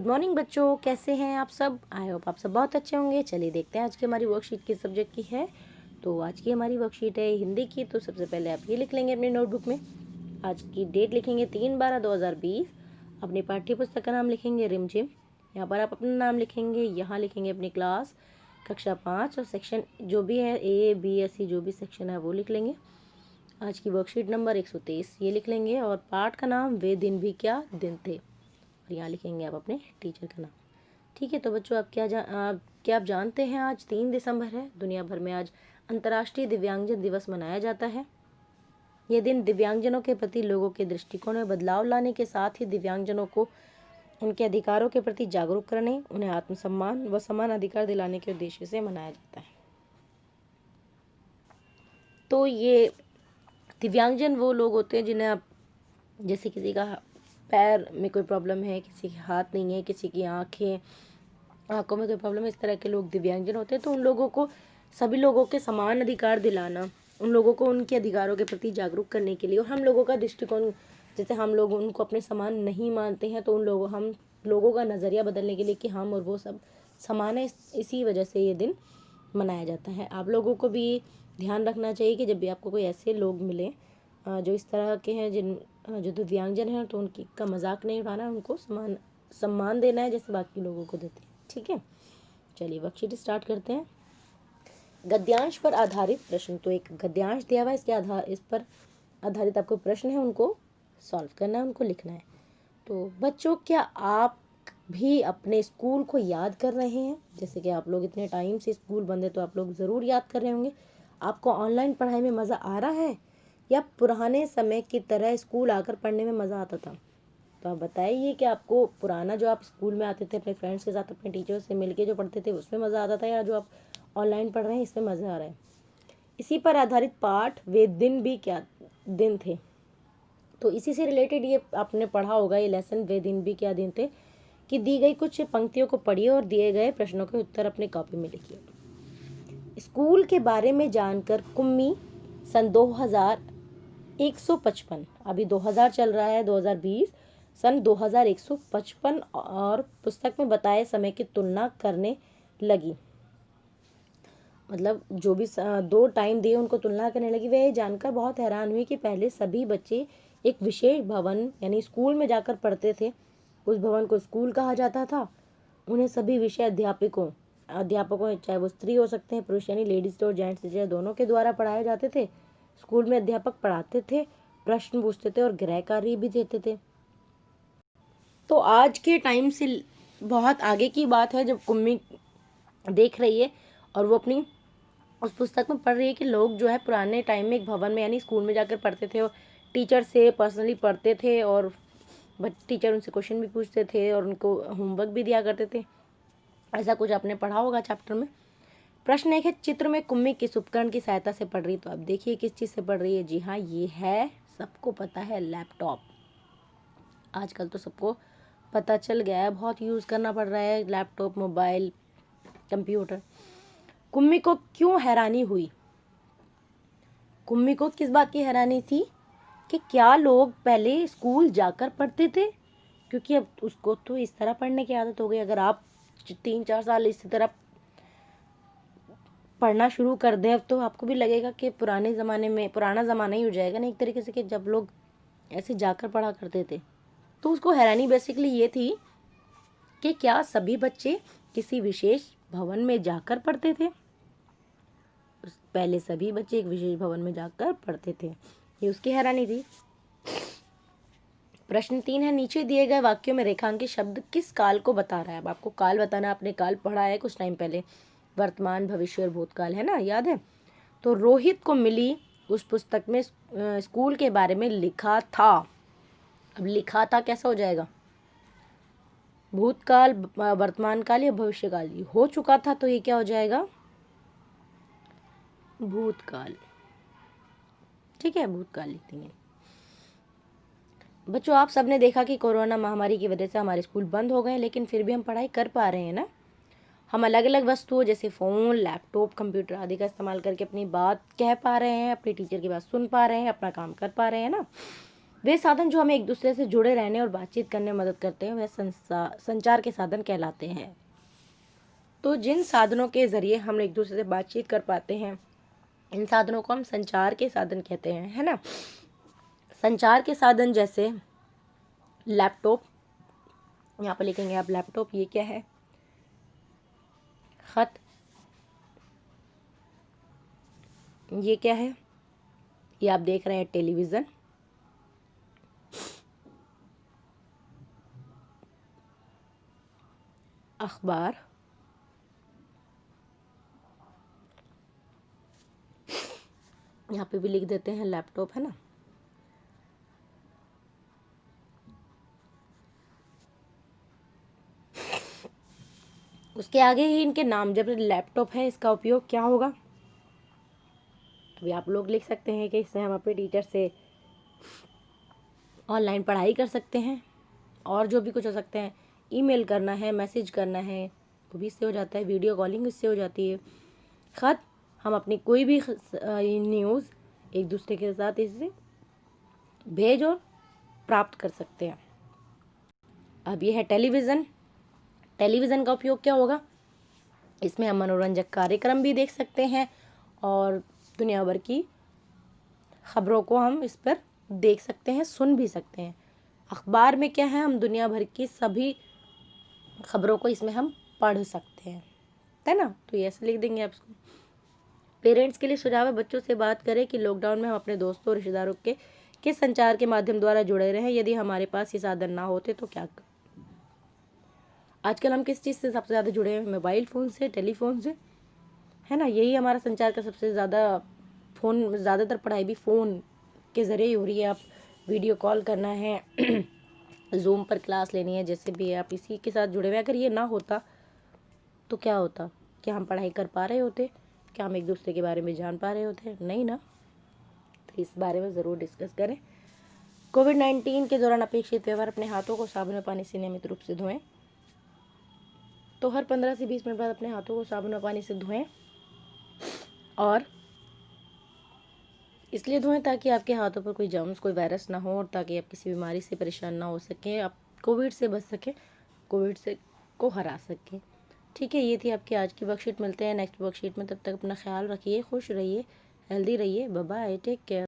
Good morning बच्चों, कैसे हैं आप सब। आई होप आप सब बहुत अच्छे होंगे। चलिए देखते हैं आज की हमारी वर्कशीट किस सब्जेक्ट की है। तो आज की हमारी वर्कशीट है हिंदी की। तो सबसे पहले आप ये लिख लेंगे अपनी नोटबुक में, आज की डेट लिखेंगे 3/12/2020। अपनी पाठ्य पुस्तक का नाम लिखेंगे रिमझिम। यहाँ पर आप अपना नाम लिखेंगे, यहाँ लिखेंगे अपनी क्लास कक्षा 5 और सेक्शन जो भी है A B S C जो भी सेक्शन है वो लिख लेंगे। आज की वर्कशीट नंबर 123 ये लिख लेंगे और पाठ का नाम वे दिन भी क्या दिन थे, और यहाँ लिखेंगे आप अपने टीचर का नाम। ठीक है, तो बच्चों आप क्या आप जानते हैं आज 3 दिसंबर है। दुनिया भर में आज अंतर्राष्ट्रीय दिव्यांगजन दिवस मनाया जाता है। ये दिन दिव्यांगजनों के प्रति लोगों के दृष्टिकोण में बदलाव लाने के साथ ही दिव्यांगजनों को उनके अधिकारों के प्रति जागरूक करने, उन्हें आत्मसम्मान व समान अधिकार दिलाने के उद्देश्य से मनाया जाता है। तो ये दिव्यांगजन वो लोग होते हैं जिन्हें आप, जैसे किसी का पैर में कोई प्रॉब्लम है, किसी के हाथ नहीं है, किसी की आंखों में कोई प्रॉब्लम है, इस तरह के लोग दिव्यांगजन होते हैं। तो उन लोगों को, सभी लोगों के समान अधिकार दिलाना, उन लोगों को उनके अधिकारों के प्रति जागरूक करने के लिए, और हम लोगों का दृष्टिकोण, जैसे हम लोग उनको अपने समान नहीं मानते हैं तो हम लोगों का नज़रिया बदलने के लिए कि हम और वो सब समान है, इसी वजह से ये दिन मनाया जाता है। आप लोगों को भी ध्यान रखना चाहिए कि जब भी आपको कोई ऐसे लोग मिले जो इस तरह के हैं, जो दिव्यांगजन हैं, तो उनकी का मजाक नहीं उड़ाना, उनको सम्मान देना है जैसे बाकी लोगों को देते हैं। ठीक है, चलिए वर्कशीट स्टार्ट करते हैं। गद्यांश पर आधारित प्रश्न। तो एक गद्यांश दिया हुआ है, इस पर आधारित आपको प्रश्न है, उनको सॉल्व करना है, उनको लिखना है। तो बच्चों, क्या आप भी अपने स्कूल को याद कर रहे हैं? जैसे कि आप लोग इतने टाइम से स्कूल बंद है तो आप लोग ज़रूर याद कर रहे होंगे। आपको ऑनलाइन पढ़ाई में मज़ा आ रहा है या पुराने समय की तरह स्कूल आकर पढ़ने में मज़ा आता था? तो आप बताइए कि आपको पुराना जो आप स्कूल में आते थे अपने फ्रेंड्स के साथ, अपने टीचर्स से मिलके जो पढ़ते थे उसमें मज़ा आता था, या जो आप ऑनलाइन पढ़ रहे हैं इसमें मज़ा आ रहा है? इसी पर आधारित पाठ वे दिन भी क्या दिन थे। तो इसी से रिलेटेड ये आपने पढ़ा होगा, ये लेसन वे दिन भी क्या दिन थे, कि दी गई कुछ पंक्तियों को पढ़िए और दिए गए प्रश्नों के उत्तर अपने कॉपी में लिखिए। स्कूल के बारे में जानकर कुम्मी सन 2155, अभी 2000 चल रहा है, 2020, सन 2155 और पुस्तक में बताए समय की तुलना करने लगी। मतलब जो भी दो टाइम दिए उनको तुलना करने लगी। वह जानकर बहुत हैरान हुई कि पहले सभी बच्चे एक विशेष भवन यानी स्कूल में जाकर पढ़ते थे। उस भवन को स्कूल कहा जाता था। उन्हें सभी विषय अध्यापकों चाहे वो स्त्री हो सकते हैं, पुरुष यानी लेडीज और जेंट्स टीचर दोनों के द्वारा पढ़ाए जाते थे। स्कूल में अध्यापक पढ़ाते थे, प्रश्न पूछते थे और गृह कार्य भी देते थे। तो आज के टाइम से बहुत आगे की बात है जब कुम्मी देख रही है और वो अपनी उस पुस्तक में पढ़ रही है कि लोग जो है पुराने टाइम में एक भवन में यानी स्कूल में जाकर पढ़ते थे और टीचर से पर्सनली पढ़ते थे, और टीचर उनसे क्वेश्चन भी पूछते थे और उनको होमवर्क भी दिया करते थे। ऐसा कुछ आपने पढ़ा होगा चैप्टर में। प्रश्न एक है, चित्र में कुम्मी किस उपकरण की सहायता से पढ़ रही है? तो आप देखिए किस चीज़ से पढ़ रही है। जी हाँ, ये है, सबको पता है, लैपटॉप। आजकल तो सबको पता चल गया है, बहुत यूज़ करना पड़ रहा है लैपटॉप, मोबाइल, कंप्यूटर। कुम्मी को क्यों हैरानी हुई? कुम्मी को किस बात की हैरानी थी कि क्या लोग पहले स्कूल जाकर पढ़ते थे, क्योंकि अब उसको तो इस तरह पढ़ने की आदत हो गई। अगर आप 3-4 साल इसी तरह पढ़ना शुरू कर दें तो आपको भी लगेगा कि पुराना ज़माना ही हो जाएगा ना एक तरीके से, कि जब लोग ऐसे जाकर पढ़ा करते थे। तो उसको हैरानी बेसिकली ये थी कि क्या सभी बच्चे किसी विशेष भवन में जाकर पढ़ते थे। पहले सभी बच्चे एक विशेष भवन में जाकर पढ़ते थे, ये उसकी हैरानी थी। प्रश्न 3 है, नीचे दिए गए वाक्यों में रेखांकित शब्द किस काल को बता रहा है? अब आपको काल बताना, आपने काल पढ़ा है कुछ टाइम पहले, वर्तमान, भविष्य और भूतकाल, है ना, याद है। तो रोहित को मिली उस पुस्तक में स्कूल के बारे में लिखा था। अब लिखा था कैसा हो जाएगा? भूतकाल, वर्तमान काल या भविष्य काल? हो चुका था तो ये क्या हो जाएगा? भूतकाल। ठीक है, भूतकाल लिखते हैं। बच्चों, आप सबने देखा कि कोरोना महामारी की वजह से हमारे स्कूल बंद हो गए, लेकिन फिर भी हम पढ़ाई कर पा रहे हैं ना। हम अलग अलग वस्तुओं जैसे फ़ोन, लैपटॉप, कंप्यूटर आदि का इस्तेमाल करके अपनी बात कह पा रहे हैं, अपने टीचर की बात सुन पा रहे हैं, अपना काम कर पा रहे हैं ना। वे साधन जो हमें एक दूसरे से जुड़े रहने और बातचीत करने में मदद करते हैं वह संचार के साधन कहलाते हैं। तो जिन साधनों के ज़रिए हम एक दूसरे से बातचीत कर पाते हैं, इन साधनों को हम संचार के साधन कहते हैं, है ना। संचार के साधन जैसे लैपटॉप, यहाँ पर लिखेंगे आप लैपटॉप, ये क्या है, खत, ये क्या है, ये आप देख रहे हैं टेलीविज़न, अखबार, यहाँ पे भी लिख देते हैं लैपटॉप, है ना। उसके आगे ही इनके नाम, जब लैपटॉप है इसका उपयोग क्या होगा, अभी आप लोग लिख सकते हैं कि इससे हम अपने टीचर से ऑनलाइन पढ़ाई कर सकते हैं, और जो भी कुछ हो सकते हैं, ईमेल करना है, मैसेज करना है, वो भी इससे हो जाता है, वीडियो कॉलिंग इससे हो जाती है। ख़त, हम अपनी कोई भी न्यूज़ एक दूसरे के साथ इससे भेज और प्राप्त कर सकते हैं। अब ये है टेलीविज़न। टेलीविज़न का उपयोग क्या होगा, इसमें हम मनोरंजक कार्यक्रम भी देख सकते हैं और दुनिया भर की खबरों को हम इस पर देख सकते हैं, सुन भी सकते हैं। अखबार में क्या है, हम दुनिया भर की सभी खबरों को इसमें हम पढ़ सकते हैं, है ना। तो ये ऐसे लिख देंगे आप इसको। पेरेंट्स के लिए सुझाव है, बच्चों से बात करें कि लॉकडाउन में हम अपने दोस्तों और रिश्तेदारों के किस संचार के माध्यम द्वारा जुड़े रहें। यदि हमारे पास ये साधन ना होते तो क्या। आजकल हम किस चीज़ से सबसे ज़्यादा जुड़े हैं, मोबाइल फ़ोन से, टेलीफोन से, है ना। यही हमारा संचार का सबसे ज़्यादा, फ़ोन, ज़्यादातर पढ़ाई भी फ़ोन के ज़रिए ही हो रही है। आप वीडियो कॉल करना है जूम पर क्लास लेनी है, जैसे भी आप इसी के साथ जुड़े हुए। अगर ये ना होता तो क्या होता, क्या हम पढ़ाई कर पा रहे होते, क्या हम एक दूसरे के बारे में जान पा रहे होते, नहीं ना। तो इस बारे में ज़रूर डिस्कस करें। कोविड-19 के दौरान अपेक्षित व्यवहार, अपने हाथों को साबुन और पानी से नियमित रूप से धोएं। तो हर 15 से 20 मिनट बाद अपने हाथों को साबुन और पानी से धोएं, और इसलिए धोएं ताकि आपके हाथों पर कोई जर्म्स, कोई वायरस ना हो, और ताकि आप किसी बीमारी से परेशान ना हो सकें, आप कोविड से बच सकें, कोविड से को हरा सकें। ठीक है, ये थी आपकी आज की वर्कशीट। मिलते हैं नेक्स्ट वर्कशीट में, तब तक अपना ख्याल रखिए, खुश रहिए, हेल्दी रहिए, बाय बाय, टेक केयर।